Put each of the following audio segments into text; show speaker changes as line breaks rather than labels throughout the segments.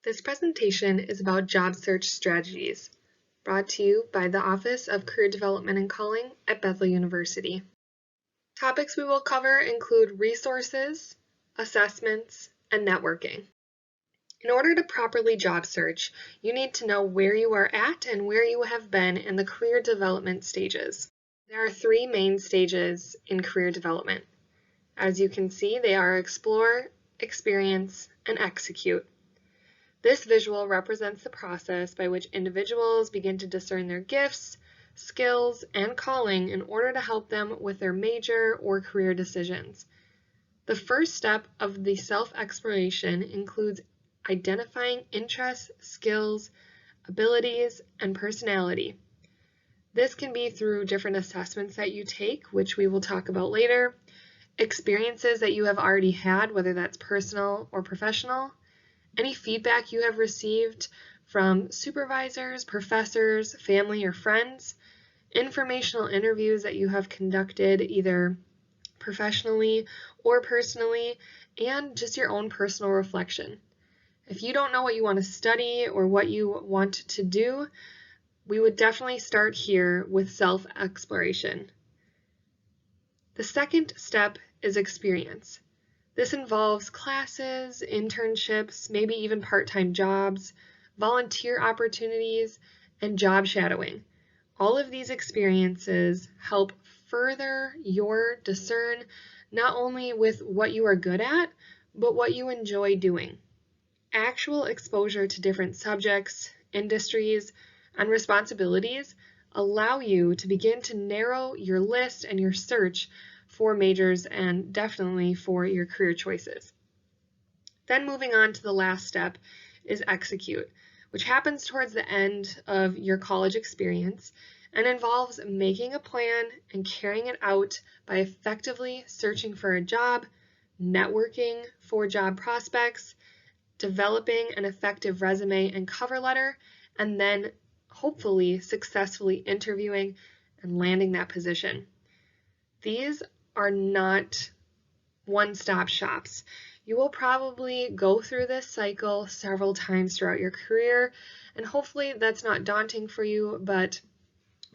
This presentation is about job search strategies, brought to you by the Office of Career Development and Calling at Bethel University. Topics we will cover include resources, assessments, and networking. In order to properly job search, you need to know where you are at and where you have been in the career development stages. There are three main stages in career development. As you can see, they are explore, experience, and execute. This visual represents the process by which individuals begin to discern their gifts, skills, and calling in order to help them with their major or career decisions. The first step of the self-exploration includes identifying interests, skills, abilities, and personality. This can be through different assessments that you take, which we will talk about later, experiences that you have already had, whether that's personal or professional, any feedback you have received from supervisors, professors, family, or friends, informational interviews that you have conducted either professionally or personally, and just your own personal reflection. If you don't know what you want to study or what you want to do, we would definitely start here with self-exploration. The second step is experience. This involves classes, internships, maybe even part-time jobs, volunteer opportunities, and job shadowing. All of these experiences help further your discern not only with what you are good at, but what you enjoy doing. Actual exposure to different subjects, industries, and responsibilities allow you to begin to narrow your list and your search for majors and definitely for your career choices. Then moving on to the last step is execute, which happens towards the end of your college experience and involves making a plan and carrying it out by effectively searching for a job, networking for job prospects, developing an effective resume and cover letter, and then hopefully successfully interviewing and landing that position. These are not one-stop shops. You will probably go through this cycle several times throughout your career, and hopefully that's not daunting for you, but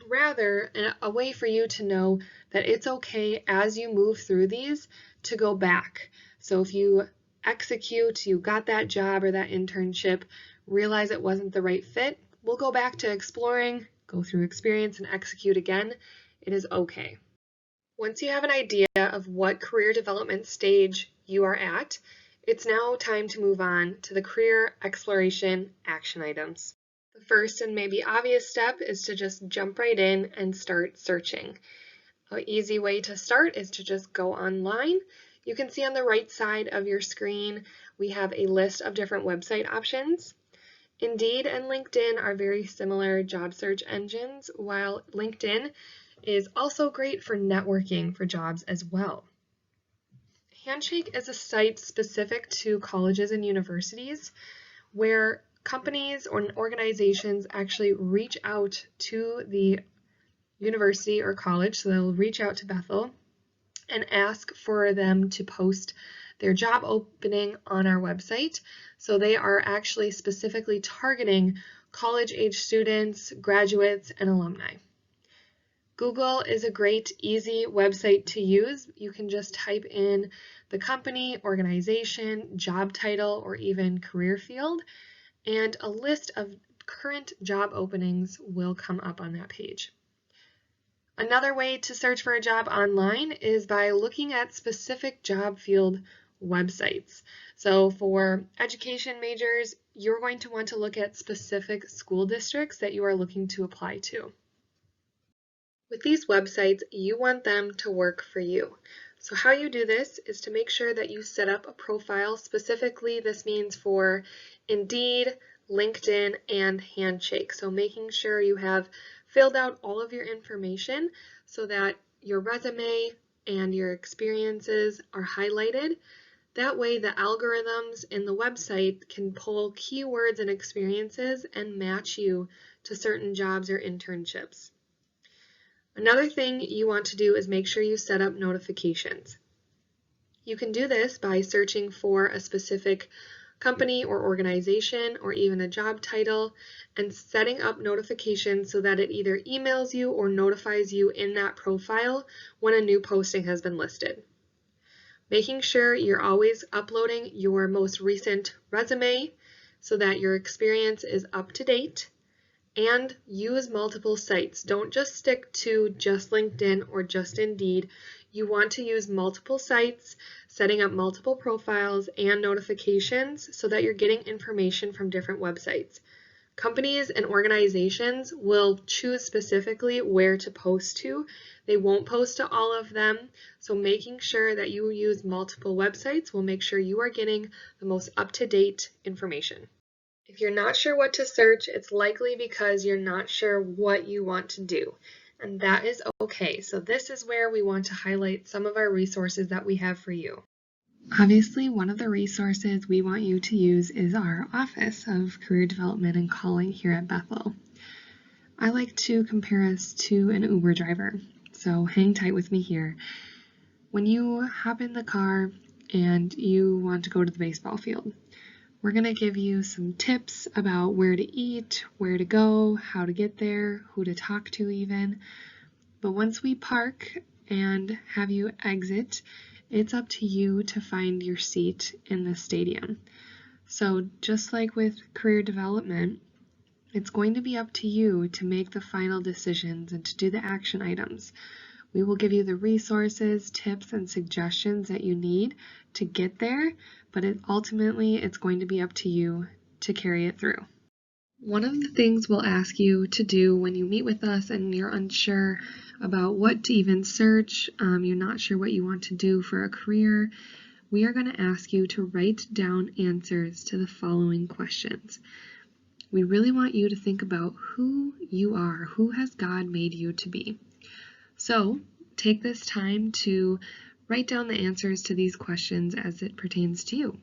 rather a way for you to know that it's okay as you move through these to go back. So if you execute, you got that job or that internship, realize it wasn't the right fit, we'll go back to exploring, go through experience, and execute again. It is okay. Once you have an idea of what career development stage you are at, it's now time to move on to the career exploration action items. The first and maybe obvious step is to just jump right in and start searching. An easy way to start is to just go online. You can see on the right side of your screen, we have a list of different website options. Indeed and LinkedIn are very similar job search engines, while LinkedIn is also great for networking for jobs as well. Handshake is a site specific to colleges and universities where companies or organizations actually reach out to the university or college, so they'll reach out to Bethel and ask for them to post their job opening on our website. So they are actually specifically targeting college-age students, graduates, and alumni. Google is a great, easy website to use. You can just type in the company, organization, job title, or even career field, and a list of current job openings will come up on that page. Another way to search for a job online is by looking at specific job field websites. So for education majors, you're going to want to look at specific school districts that you are looking to apply to. With these websites, you want them to work for you. So how you do this is to make sure that you set up a profile. Specifically, this means for Indeed, LinkedIn, and Handshake. So making sure you have filled out all of your information so that your resume and your experiences are highlighted. That way the algorithms in the website can pull keywords and experiences and match you to certain jobs or internships. Another thing you want to do is make sure you set up notifications. You can do this by searching for a specific company or organization, or even a job title, and setting up notifications so that it either emails you or notifies you in that profile when a new posting has been listed. Making sure you're always uploading your most recent resume so that your experience is up to date, and use multiple sites. Don't just stick to just LinkedIn or just Indeed. You want to use multiple sites, setting up multiple profiles and notifications so that you're getting information from different websites. Companies and organizations will choose specifically where to post to. They won't post to all of them, so making sure that you use multiple websites will make sure you are getting the most up-to-date information. If you're not sure what to search, it's likely because you're not sure what you want to do, and that is okay. So this is where we want to highlight some of our resources that we have for you. Obviously, one of the resources we want you to use is our Office of Career Development and Calling here at Bethel. I like to compare us to an Uber driver, so hang tight with me here. When you hop in the car and you want to go to the baseball field, we're going to give you some tips about where to eat, where to go, how to get there, who to talk to even. But once we park and have you exit, it's up to you to find your seat in the stadium. So just like with career development, it's going to be up to you to make the final decisions and to do the action items. We will give you the resources, tips, and suggestions that you need to get there, but ultimately it's going to be up to you to carry it through. One of the things we'll ask you to do when you meet with us and you're unsure about what to even search, you're not sure what you want to do for a career, we are going to ask you to write down answers to the following questions. We really want you to think about who you are, who has God made you to be. So take this time to write down the answers to these questions as it pertains to you.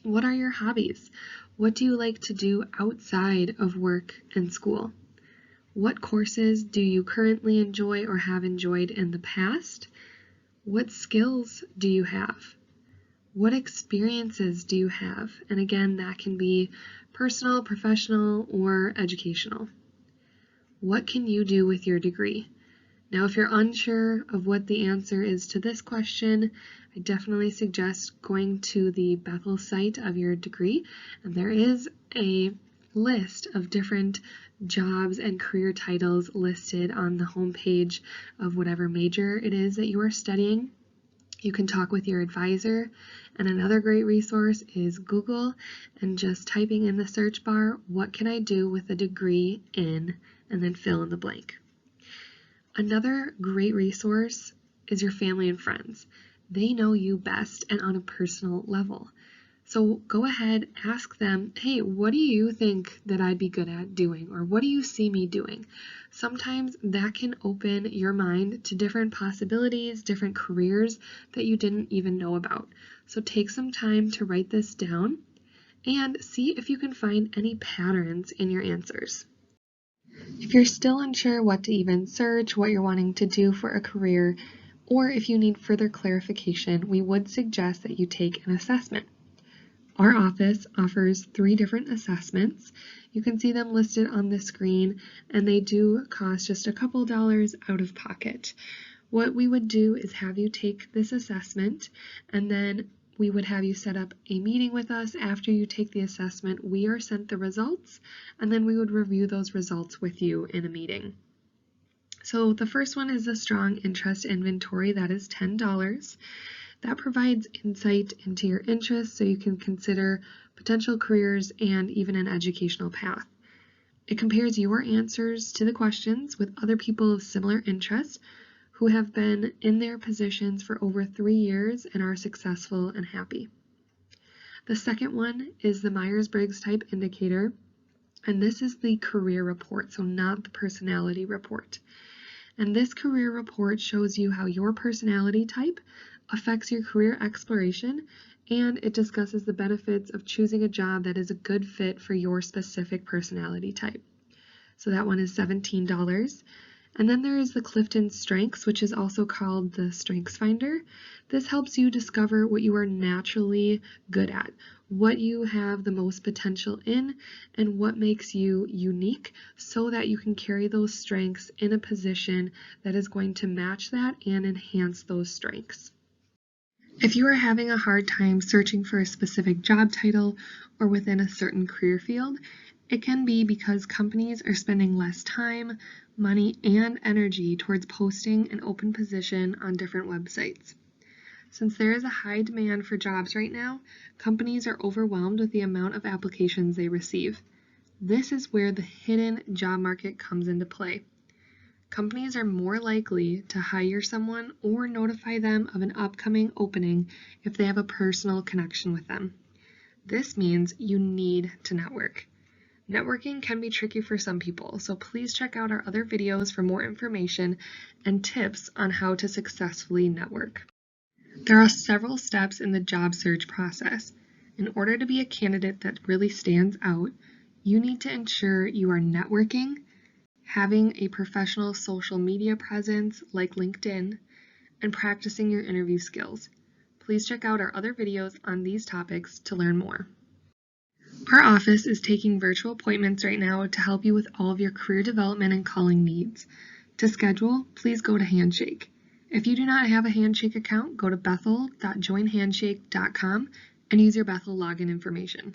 What are your hobbies? What do you like to do outside of work and school? What courses do you currently enjoy or have enjoyed in the past? What skills do you have? What experiences do you have? And again, that can be personal, professional, or educational. What can you do with your degree? Now, if you're unsure of what the answer is to this question, I definitely suggest going to the Bethel site of your degree, and there is a list of different jobs and career titles listed on the homepage of whatever major it is that you are studying. You can talk with your advisor, and another great resource is Google, and just typing in the search bar, what can I do with a degree in, and then fill in the blank. Another great resource is your family and friends. They know you best and on a personal level. So go ahead, ask them, hey, what do you think that I'd be good at doing? Or what do you see me doing? Sometimes that can open your mind to different possibilities, different careers that you didn't even know about. So take some time to write this down and see if you can find any patterns in your answers. If you're still unsure what to even search, what you're wanting to do for a career, or if you need further clarification, we would suggest that you take an assessment. Our office offers 3 different assessments. You can see them listed on the screen, and they do cost just a couple dollars out of pocket. What we would do is have you take this assessment, and then we would have you set up a meeting with us after you take the assessment. We are sent the results, and then we would review those results with you in a meeting. So the first one is the Strong Interest Inventory. That is $10. That provides insight into your interests so you can consider potential careers and even an educational path. It compares your answers to the questions with other people of similar interests who have been in their positions for over 3 years and are successful and happy. The second one is the Myers-Briggs Type Indicator, and this is the career report, so not the personality report. And this career report shows you how your personality type affects your career exploration, and it discusses the benefits of choosing a job that is a good fit for your specific personality type. So that one is $17. And then there is the Clifton Strengths, which is also called the Strengths Finder. This helps you discover what you are naturally good at. what you have the most potential in and what makes you unique so that you can carry those strengths in a position that is going to match that and enhance those strengths. If you are having a hard time searching for a specific job title or within a certain career field, it can be because companies are spending less time, money, and energy towards posting an open position on different websites. Since there is a high demand for jobs right now, companies are overwhelmed with the amount of applications they receive. This is where the hidden job market comes into play. Companies are more likely to hire someone or notify them of an upcoming opening if they have a personal connection with them. This means you need to network. Networking can be tricky for some people, so please check out our other videos for more information and tips on how to successfully network. There are several steps in the job search process. In order to be a candidate that really stands out, you need to ensure you are networking, having a professional social media presence like LinkedIn, and practicing your interview skills. Please check out our other videos on these topics to learn more. Our office is taking virtual appointments right now to help you with all of your career development and calling needs. To schedule, please go to Handshake. If you do not have a Handshake account, go to bethel.joinhandshake.com and use your Bethel login information.